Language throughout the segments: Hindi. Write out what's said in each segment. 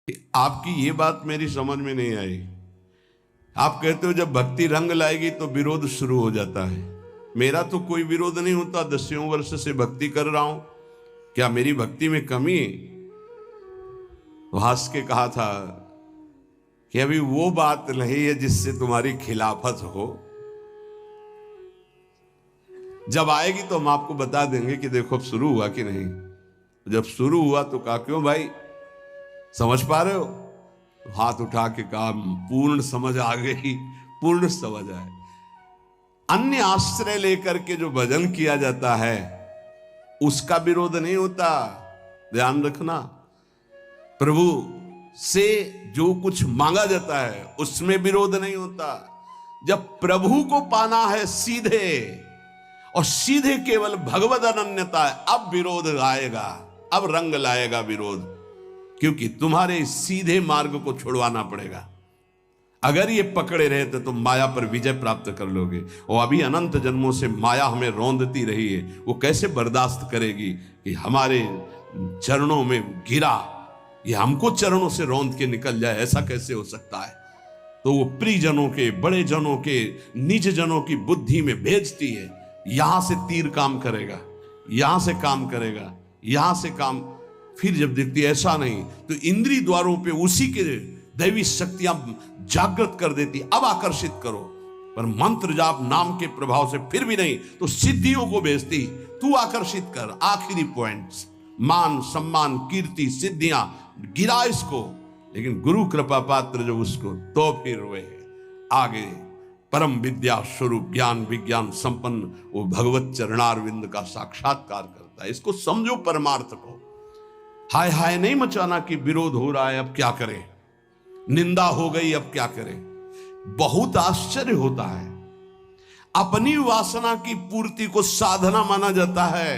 आपकी ये बात मेरी समझ में नहीं आई। आप कहते हो जब भक्ति रंग लाएगी तो विरोध शुरू हो जाता है। मेरा तो कोई विरोध नहीं होता, दसियों वर्ष से भक्ति कर रहा हूं। क्या मेरी भक्ति में कमी है? हंस के कहा था कि अभी वो बात नहीं है जिससे तुम्हारी खिलाफत हो, जब आएगी तो हम आपको बता देंगे कि देखो अब शुरू हुआ कि नहीं। जब शुरू हुआ तो कहा क्यों भाई, समझ पा रहे हो? हाथ उठा के कहा पूर्ण समझ आ गई, पूर्ण समझ आए। अन्य आश्रय लेकर के जो भजन किया जाता है उसका विरोध नहीं होता, ध्यान रखना। प्रभु से जो कुछ मांगा जाता है उसमें विरोध नहीं होता। जब प्रभु को पाना है सीधे और सीधे केवल भगवद अनन्यता है, अब विरोध आएगा, अब रंग लाएगा विरोध, क्योंकि तुम्हारे सीधे मार्ग को छुड़वाना पड़ेगा। अगर ये पकड़े रहे तो तुम माया पर विजय प्राप्त कर लोगे। और अभी अनंत जन्मों से माया हमें रौंदती रही है, वो कैसे बर्दाश्त करेगी कि हमारे चरणों में गिरा, ये हमको चरणों से रौंद के निकल जाए, ऐसा कैसे हो सकता है? तो वो प्रियजनों के, बड़े जनों के, निज जनों की बुद्धि में भेजती है। यहां से तीर काम करेगा, यहां से काम करेगा, यहां से काम, फिर जब देखती ऐसा नहीं तो इंद्रिय द्वारों पे उसी के दैवी शक्तियां जागृत कर देती, अब आकर्षित करो। पर मंत्र जाप नाम के प्रभाव से फिर भी नहीं तो सिद्धियों को भेजती, तू आकर्षित कर। आखिरी पॉइंट्स, मान सम्मान कीर्ति सिद्धियां, गिरा इसको, लेकिन गुरु कृपा पात्र जो उसको, तो फिर वे आगे परम विद्या स्वरूप ज्ञान विज्ञान संपन्न वो भगवत चरणारविंद का साक्षात्कार करता है। इसको समझो परमार्थ को। हाय हाय नहीं मचाना कि विरोध हो रहा है अब क्या करें, निंदा हो गई अब क्या करें। बहुत आश्चर्य होता है, अपनी वासना की पूर्ति को साधना माना जाता है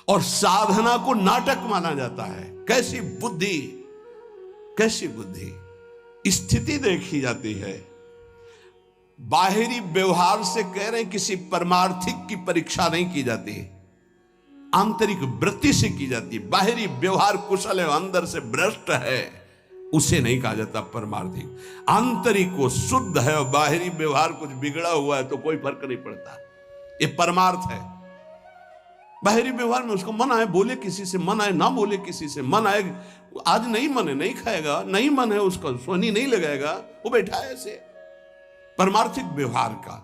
और साधना को नाटक माना जाता है। कैसी बुद्धि, कैसी बुद्धि। स्थिति देखी जाती है। बाहरी व्यवहार से कह रहे किसी परमार्थिक की परीक्षा नहीं की जाती, आंतरिक वृत्ति से की जाती। बाहरी व्यवहार कुशल है, अंदर से भ्रष्ट है, उसे नहीं कहा जाता परमार्थिक। आंतरिक वो शुद्ध है और बाहरी व्यवहार कुछ बिगड़ा हुआ है तो कोई फर्क नहीं पड़ता, ये परमार्थ है। बाहरी व्यवहार में उसको मन आए बोले किसी से, मन आए ना बोले किसी से, मन आए आज नहीं मन है नहीं खाएगा, नहीं मन है उसका सोनी नहीं लगाएगा, वो बैठा है ऐसे। परमार्थिक व्यवहार का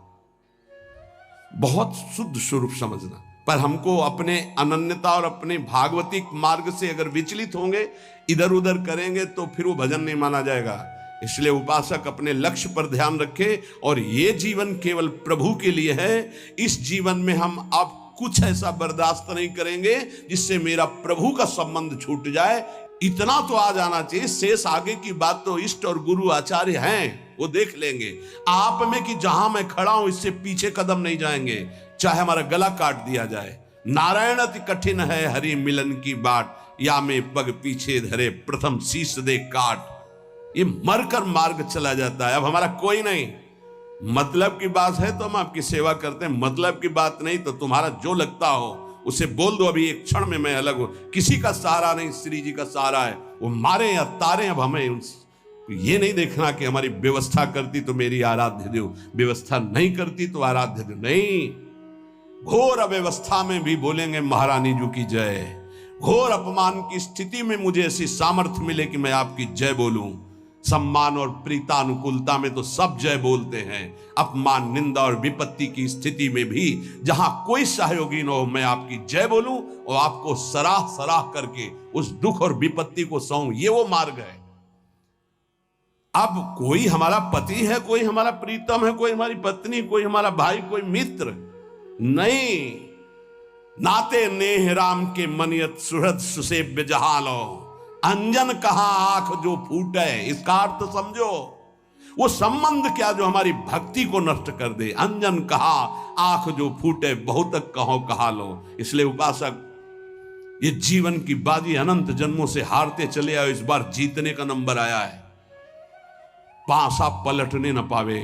बहुत शुद्ध स्वरूप समझना। पर हमको अपने अनन्यता और अपने भागवतिक मार्ग से अगर विचलित होंगे, इधर उधर करेंगे तो फिर वो भजन नहीं माना जाएगा। इसलिए उपासक अपने लक्ष्य पर ध्यान रखे और ये जीवन केवल प्रभु के लिए है। इस जीवन में हम अब कुछ ऐसा बर्दाश्त नहीं करेंगे जिससे मेरा प्रभु का संबंध छूट जाए। इतना तो आ जाना चाहिए, शेष आगे की बात तो इष्ट और गुरु आचार्य हैं, वो देख लेंगे। आप में कि जहां मैं खड़ा हूं इससे पीछे कदम नहीं जाएंगे, चाहे हमारा गला काट दिया जाए। नारायण अति कठिन है हरि मिलन की बाट, या में पग पीछे धरे प्रथम शीश दे काट। ये मरकर मार्ग चला जाता है। अब हमारा कोई नहीं, मतलब की बात है तो हम आपकी सेवा करते हैं, मतलब की बात नहीं तो तुम्हारा जो लगता हो उसे बोल दो, अभी एक क्षण में मैं अलग हूं। किसी का सहारा नहीं, श्री जी का सहारा है। वो मारे या तारे, अब हमें ये नहीं देखना कि हमारी व्यवस्था करती तो मेरी आराध्य देव, व्यवस्था नहीं करती तो आराध्य देव नहीं। घोर अव्यवस्था में भी बोलेंगे महारानी जी की जय। घोर अपमान की स्थिति में मुझे ऐसी सामर्थ्य मिले कि मैं आपकी जय बोलूं। सम्मान और प्रीतानुकूलता में तो सब जय बोलते हैं। अपमान निंदा और विपत्ति की स्थिति में भी जहां कोई सहयोगी न हो, मैं आपकी जय बोलूं और आपको सराह सराह करके उस दुख और विपत्ति को सहूं। ये वो मार्ग है। अब कोई हमारा पति है, कोई हमारा प्रीतम है, कोई हमारी पत्नी, कोई हमारा भाई, कोई मित्र नहीं। नाते नेह राम के मनियत सुहृद सुसेव्य जहालो, अंजन कहा आंख जो फूटे। इसका अर्थ समझो, वो संबंध क्या जो हमारी भक्ति को नष्ट कर दे। अंजन कहा आंख जो फूटे, बहुत कहो कहा लो। इसलिए उपासक ये जीवन की बाजी अनंत जन्मों से हारते चले आए, इस बार जीतने का नंबर आया है। पासा पलटने न पावे,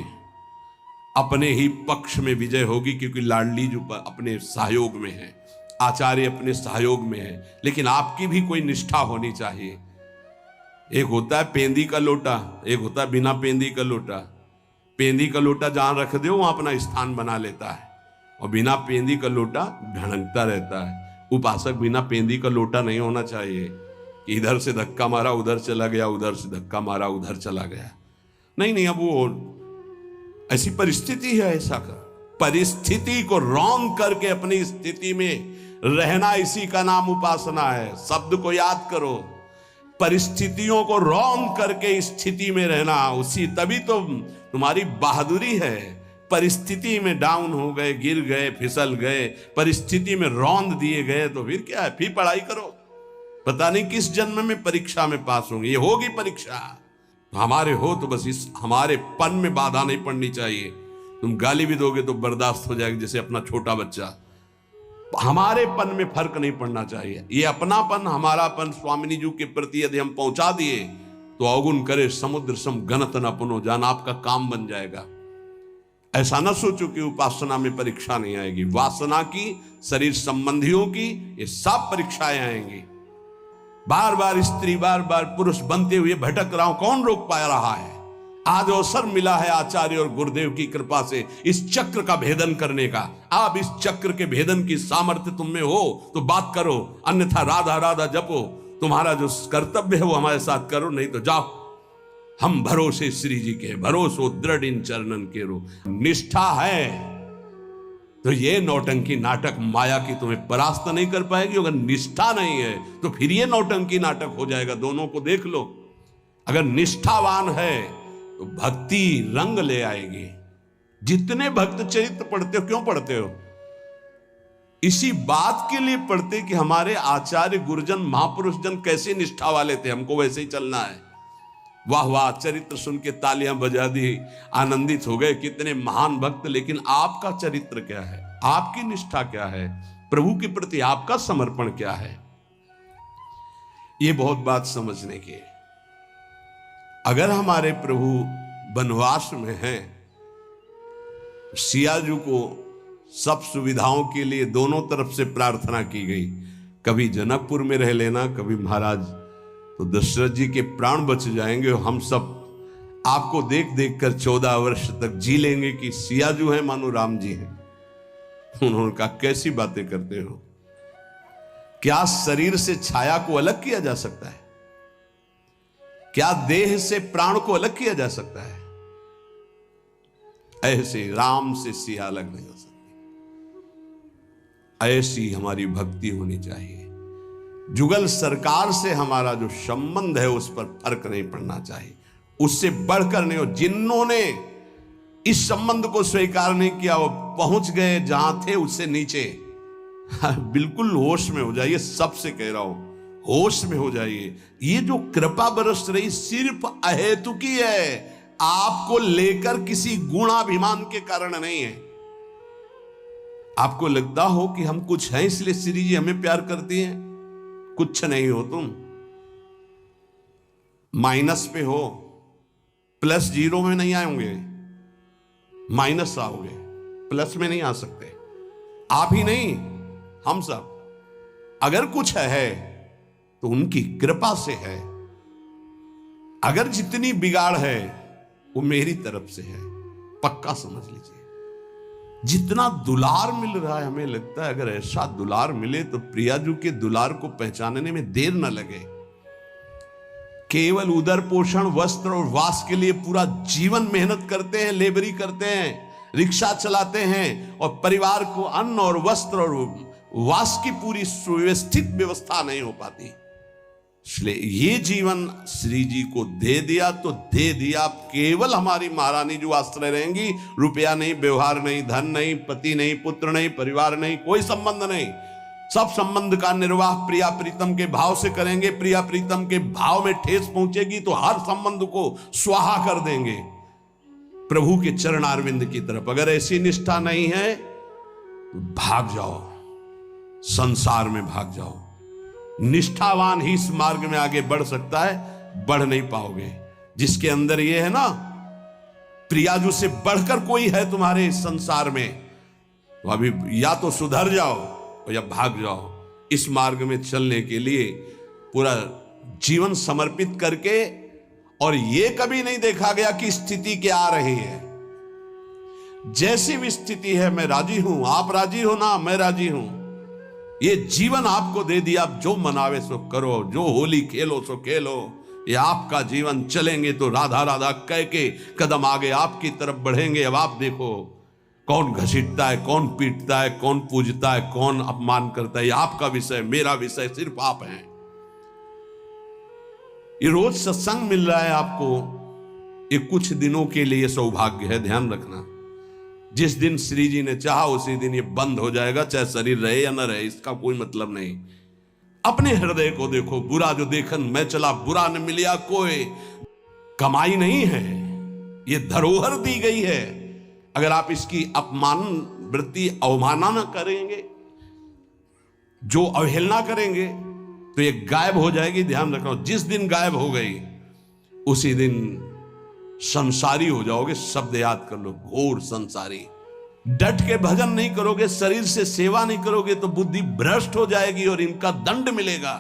अपने ही पक्ष में विजय होगी, क्योंकि लाडली जो अपने सहयोग में है, आचार्य अपने सहयोग में है। लेकिन आपकी भी कोई निष्ठा होनी चाहिए। एक होता है पेंदी का लोटा, एक होता है बिना पेंदी का लोटा। पेंदी का लोटा जहां रख दो वहां अपना स्थान बना लेता है, और बिना पेंदी का लोटा ढड़कता रहता है। उपासक बिना पेंदी का लोटा नहीं होना चाहिए कि इधर से धक्का मारा उधर चला गया, उधर से धक्का मारा उधर चला गया। नहीं नहीं, अब वो ऐसी परिस्थिति है, ऐसा कर परिस्थिति को रौंद करके अपनी स्थिति में रहना, इसी का नाम उपासना है। शब्द को याद करो, परिस्थितियों को रौंद करके स्थिति में रहना, उसी तभी तो तुम्हारी बहादुरी है। परिस्थिति में डाउन हो गए, गिर गए, फिसल गए, परिस्थिति में रौंद दिए गए, तो फिर क्या है, फिर पढ़ाई करो। पता नहीं किस जन्म में परीक्षा में पास होंगे, ये होगी परीक्षा तो हमारे हो, तो बस इस हमारे पन में बाधा नहीं पड़नी चाहिए। तुम गाली भी दोगे तो बर्दाश्त हो जाएगी, जैसे अपना छोटा बच्चा। हमारे पन में फर्क नहीं पड़ना चाहिए। ये अपनापन, हमारापन स्वामिनी जी के प्रति यदि हम पहुंचा दिए तो अवगुण करे समुद्र सम गणत न पुनो जान, आपका काम बन जाएगा। ऐसा ना सोचो कि उपासना में परीक्षा नहीं आएगी। वासना की, शरीर संबंधियों की, ये सब परीक्षाएं आएंगी। बार बार स्त्री, बार बार पुरुष बनते हुए भटक रहा हूं, कौन रोक पा रहा है? आज अवसर मिला है आचार्य और गुरुदेव की कृपा से इस चक्र का भेदन करने का। आप इस चक्र के भेदन की सामर्थ्य तुम में हो तो बात करो, अन्यथा राधा राधा जपो। तुम्हारा जो कर्तव्य है वो हमारे साथ करो, नहीं तो जाओ। हम भरोसे श्री जी के, भरोसो दृढ़ इन चरणन के रो। निष्ठा है तो ये नौटंकी नाटक माया की तुम्हें परास्त नहीं कर पाएगी। अगर निष्ठा नहीं है तो फिर ये नौटंकी नाटक हो जाएगा। दोनों को देख लो। अगर निष्ठावान है तो भक्ति रंग ले आएगी। जितने भक्त चरित्र पढ़ते हो, क्यों पढ़ते हो? इसी बात के लिए पढ़ते कि हमारे आचार्य गुरुजन महापुरुष जन कैसे निष्ठा वाले थे, हमको वैसे ही चलना है। वाह वाह, चरित्र सुन के तालियां बजा दी, आनंदित हो गए, कितने महान भक्त। लेकिन आपका चरित्र क्या है? आपकी निष्ठा क्या है? प्रभु के प्रति आपका समर्पण क्या है? ये बहुत बात समझने की है। अगर हमारे प्रभु वनवास में हैं, सियाजू को सब सुविधाओं के लिए दोनों तरफ से प्रार्थना की गई। कभी जनकपुर में रह लेना, कभी महाराज, तो दशरथ जी के प्राण बच जाएंगे। हम सब आपको देख देख कर 14 वर्ष तक जी लेंगे कि सियाजू है मानो राम जी हैं। उन्होंने कहा, कैसी बातें करते हो? क्या शरीर से छाया को अलग किया जा सकता है? क्या देह से प्राण को अलग किया जा सकता है? ऐसे राम से सिया अलग नहीं हो सकती। ऐसी हमारी भक्ति होनी चाहिए। जुगल सरकार से हमारा जो संबंध है उस पर फर्क नहीं पड़ना चाहिए, उससे बढ़कर नहीं हो। जिन्होंने इस संबंध को स्वीकार नहीं किया वो पहुंच गए जहां थे उससे नीचे। बिल्कुल होश में हो जाइए, सबसे कह रहा हूं, होश में हो जाइए। ये जो कृपा बरस रही सिर्फ अहेतुकी है, आपको लेकर किसी गुणाभिमान के कारण नहीं है। आपको लगता हो कि हम कुछ हैं इसलिए श्री जी हमें प्यार करती हैं, कुछ नहीं हो। तुम माइनस पे हो, प्लस जीरो में नहीं आएंगे, माइनस आओगे, प्लस में नहीं आ सकते। आप ही नहीं, हम सब। अगर कुछ है तो उनकी कृपा से है। अगर जितनी बिगाड़ है वो मेरी तरफ से है, पक्का समझ लीजिए। जितना दुलार मिल रहा है, हमें लगता है अगर ऐसा दुलार मिले तो प्रियाजू के दुलार को पहचानने में देर न लगे। केवल उदर पोषण, वस्त्र और वास के लिए पूरा जीवन मेहनत करते हैं, लेबरी करते हैं, रिक्शा चलाते हैं, और परिवार को अन्न और वस्त्र और वास की पूरी सुव्यवस्थित व्यवस्था नहीं हो पाती। इसलिए ये जीवन श्री जी को दे दिया तो दे दिया। केवल हमारी महारानी जो आश्रय रहेंगी, रुपया नहीं, व्यवहार नहीं, धन नहीं, पति नहीं, पुत्र नहीं, परिवार नहीं, कोई संबंध नहीं। सब संबंध का निर्वाह प्रिया प्रीतम के भाव से करेंगे। प्रिया प्रीतम के भाव में ठेस पहुंचेगी तो हर संबंध को स्वाहा कर देंगे प्रभु के चरणारविंद की तरफ। अगर ऐसी निष्ठा नहीं है तो भाग जाओ, संसार में भाग जाओ। निष्ठावान ही इस मार्ग में आगे बढ़ सकता है, बढ़ नहीं पाओगे। जिसके अंदर ये है ना, प्रियाजू से बढ़कर कोई है तुम्हारे इस संसार में, तो अभी या तो सुधर जाओ या भाग जाओ। इस मार्ग में चलने के लिए पूरा जीवन समर्पित करके, और यह कभी नहीं देखा गया कि स्थिति क्या आ रही है। जैसी भी स्थिति है मैं राजी हूं, आप राजी हो ना, मैं राजी हूं। ये जीवन आपको दे दिया, आप जो मनावे सो करो, जो होली खेलो सो खेलो, ये आपका जीवन। चलेंगे तो राधा राधा कह के कदम आगे आपकी तरफ बढ़ेंगे। अब आप देखो कौन घसीटता है, कौन पीटता है, कौन पूजता है, कौन अपमान करता है, ये आपका विषय, मेरा विषय सिर्फ आप हैं। ये रोज सत्संग मिल रहा है आपको, ये कुछ दिनों के लिए सौभाग्य है, ध्यान रखना। जिस दिन श्री जी ने चाहा उसी दिन ये बंद हो जाएगा, चाहे शरीर रहे या न रहे, इसका कोई मतलब नहीं। अपने हृदय को देखो, बुरा जो देखन मैं चला, बुरा न मिलिया कोई। कमाई नहीं है, ये धरोहर दी गई है। अगर आप इसकी अपमान वृत्ति, अवमानना करेंगे, जो अवहेलना करेंगे, तो ये गायब हो जाएगी। ध्यान रखो, जिस दिन गायब हो गई उसी दिन संसारी हो जाओगे। शब्द याद कर लो, घोर संसारी। डट के भजन नहीं करोगे, शरीर से सेवा नहीं करोगे, तो बुद्धि भ्रष्ट हो जाएगी और इनका दंड मिलेगा।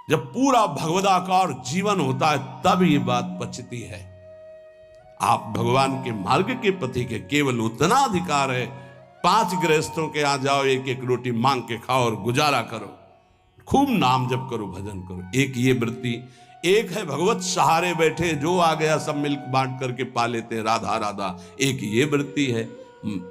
जब पूरा भगवदाकार जीवन होता है तब ये बात पचती है। आप भगवान के मार्ग के पति के केवल उतना अधिकार है, 5 गृहस्थों के यहां जाओ, एक एक रोटी मांग के खाओ और गुजारा करो, खूब नाम जप करो, भजन करो। एक ये वृत्ति। एक है भगवत सहारे बैठे, जो आ गया सब मिल्क बांट करके पा लेते हैं, राधा राधा। एक ये वृत्ति है,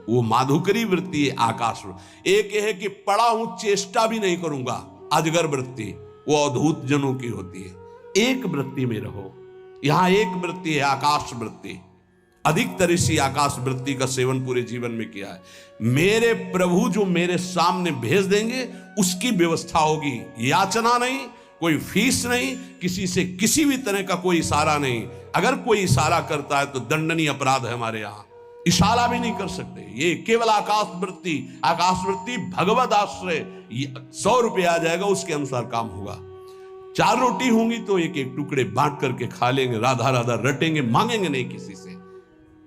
वो माधुकरी वृत्ति है, आकाश। एक है कि पड़ा हूं चेष्टा भी नहीं करूंगा, अजगर वृत्ति, वो अद्भुत जनों की होती है। एक वृत्ति में रहो। यहां एक वृत्ति है, आकाश वृत्ति। अधिकतर इसी आकाश वृत्ति का सेवन पूरे जीवन में किया है। मेरे प्रभु जो मेरे सामने भेज देंगे उसकी व्यवस्था होगी, याचना नहीं, कोई फीस नहीं, किसी से किसी भी तरह का कोई इशारा नहीं। अगर कोई इशारा करता है तो दंडनीय अपराध है हमारे यहां, इशारा भी नहीं कर सकते। ये केवल आकाश वृत्ति। आकाश वृत्ति भगवत आश्रय, 100 रुपये आ जाएगा, उसके अनुसार काम होगा। 4 रोटी होंगी तो एक एक टुकड़े बांट करके खा लेंगे, राधा राधा रटेंगे, मांगेंगे नहीं किसी से।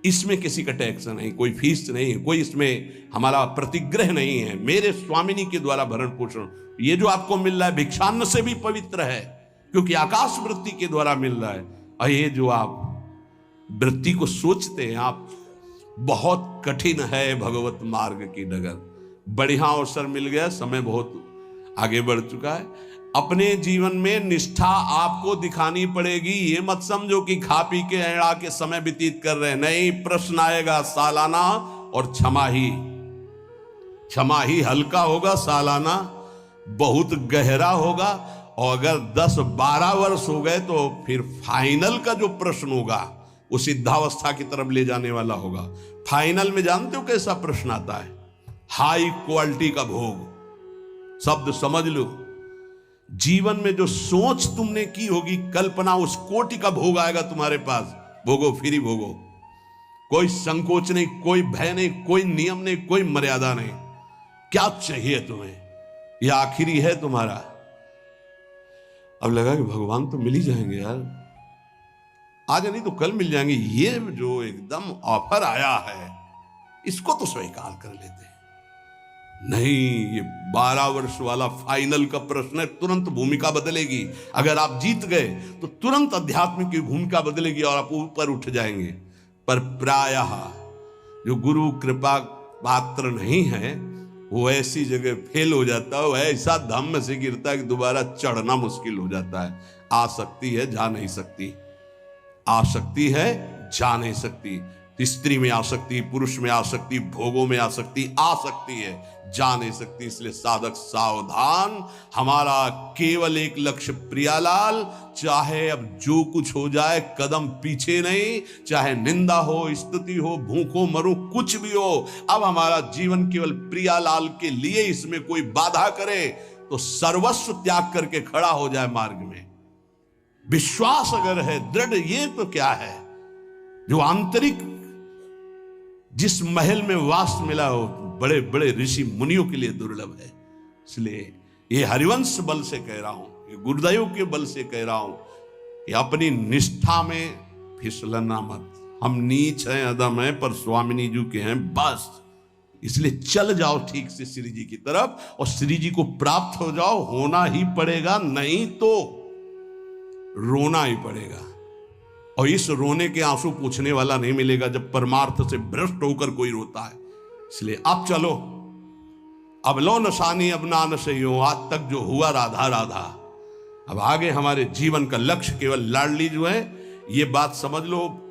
इसमें किसी का टैक्स नहीं, कोई फीस नहीं, कोई इसमें हमारा प्रतिग्रह नहीं है। मेरे स्वामिनी के द्वारा भरण पोषण, ये जो आपको मिल रहा है भिक्षान्न से भी पवित्र है, क्योंकि आकाश वृत्ति के द्वारा मिल रहा है। और ये जो आप वृत्ति को सोचते हैं आप, बहुत कठिन है भगवत मार्ग की डगर। बढ़िया अवसर मिल गया, समय बहुत आगे बढ़ चुका है। अपने जीवन में निष्ठा आपको दिखानी पड़ेगी। ये मत समझो कि खा पी के एड़ा के समय व्यतीत कर रहे हैं, नहीं। प्रश्न आएगा सालाना, और क्षमा ही हल्का होगा, सालाना बहुत गहरा होगा। और अगर 10-12 वर्ष हो गए तो फिर फाइनल का जो प्रश्न होगा वो सिद्धावस्था की तरफ ले जाने वाला होगा। फाइनल में जानते हो कैसा प्रश्न आता है? हाई क्वालिटी का भोग। शब्द समझ लो, जीवन में जो सोच तुमने की होगी, कल्पना, उस कोटि का भोग आएगा तुम्हारे पास। भोगो, फ्री भोगो, कोई संकोच नहीं, कोई भय नहीं, कोई नियम नहीं, कोई मर्यादा नहीं। क्या चाहिए तुम्हें? यह आखिरी है तुम्हारा। अब लगा कि भगवान तो मिल ही जाएंगे यार, आज नहीं तो कल मिल जाएंगे। ये जो एकदम ऑफर आया है, इसको तो स्वीकार कर लेते हैं। नहीं, ये 12 वर्ष वाला फाइनल का प्रश्न है, तुरंत भूमिका बदलेगी। अगर आप जीत गए तो तुरंत अध्यात्म की भूमिका बदलेगी और आप ऊपर उठ जाएंगे। पर प्रायः जो गुरु कृपा पात्र नहीं है, वो ऐसी जगह फेल हो जाता है, वो ऐसा धम्म से गिरता है कि दोबारा चढ़ना मुश्किल हो जाता है। आ सकती है, जा नहीं सकती। आ सकती है, जा नहीं सकती। स्त्री में आ सकती, पुरुष में आ सकती, भोगों में आ सकती, आ सकती है, जा नहीं सकती। इसलिए साधक सावधान। हमारा केवल एक लक्ष्य, प्रियालाल, चाहे अब जो कुछ हो जाए, कदम पीछे नहीं। चाहे निंदा हो, स्तुति हो, भूखो मरो, कुछ भी हो, अब हमारा जीवन केवल प्रियालाल के लिए। इसमें कोई बाधा करे तो सर्वस्व त्याग करके खड़ा हो जाए मार्ग में। विश्वास अगर है दृढ़, ये तो क्या है जो आंतरिक, जिस महल में वास मिला हो बड़े बड़े ऋषि मुनियों के लिए दुर्लभ है। इसलिए ये हरिवंश बल से कह रहा हूं, ये गुरुदेव के बल से कह रहा हूं, ये अपनी निष्ठा में फिसलना मत। हम नीच हैं, अदम हैं, पर स्वामिनी जी के हैं, बस। इसलिए चल जाओ ठीक से श्री जी की तरफ और श्री जी को प्राप्त हो जाओ। होना ही पड़ेगा, नहीं तो रोना ही पड़ेगा। और इस रोने के आंसू पूछने वाला नहीं मिलेगा जब परमार्थ से भ्रष्ट होकर कोई रोता है। इसलिए अब चलो, अब लो नशानी अब ना नशइयो, आज तक जो हुआ राधा राधा। अब आगे हमारे जीवन का लक्ष्य केवल लाडली जो है, ये बात समझ लो,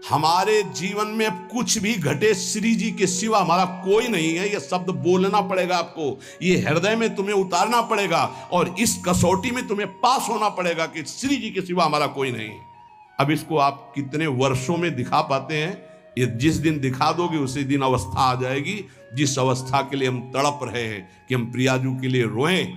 हमारे जीवन में अब कुछ भी घटे श्री जी के सिवा हमारा कोई नहीं है। ये शब्द बोलना पड़ेगा आपको, ये हृदय में तुम्हें उतारना पड़ेगा और इस कसौटी में तुम्हें पास होना पड़ेगा कि श्री जी के सिवा हमारा कोई नहीं। अब इसको आप कितने वर्षों में दिखा पाते हैं? ये जिस दिन दिखा दोगे उसी दिन अवस्था आ जाएगी जिस अवस्था के लिए हम तड़प रहे हैं कि हम प्रियाजू के लिए रोएं,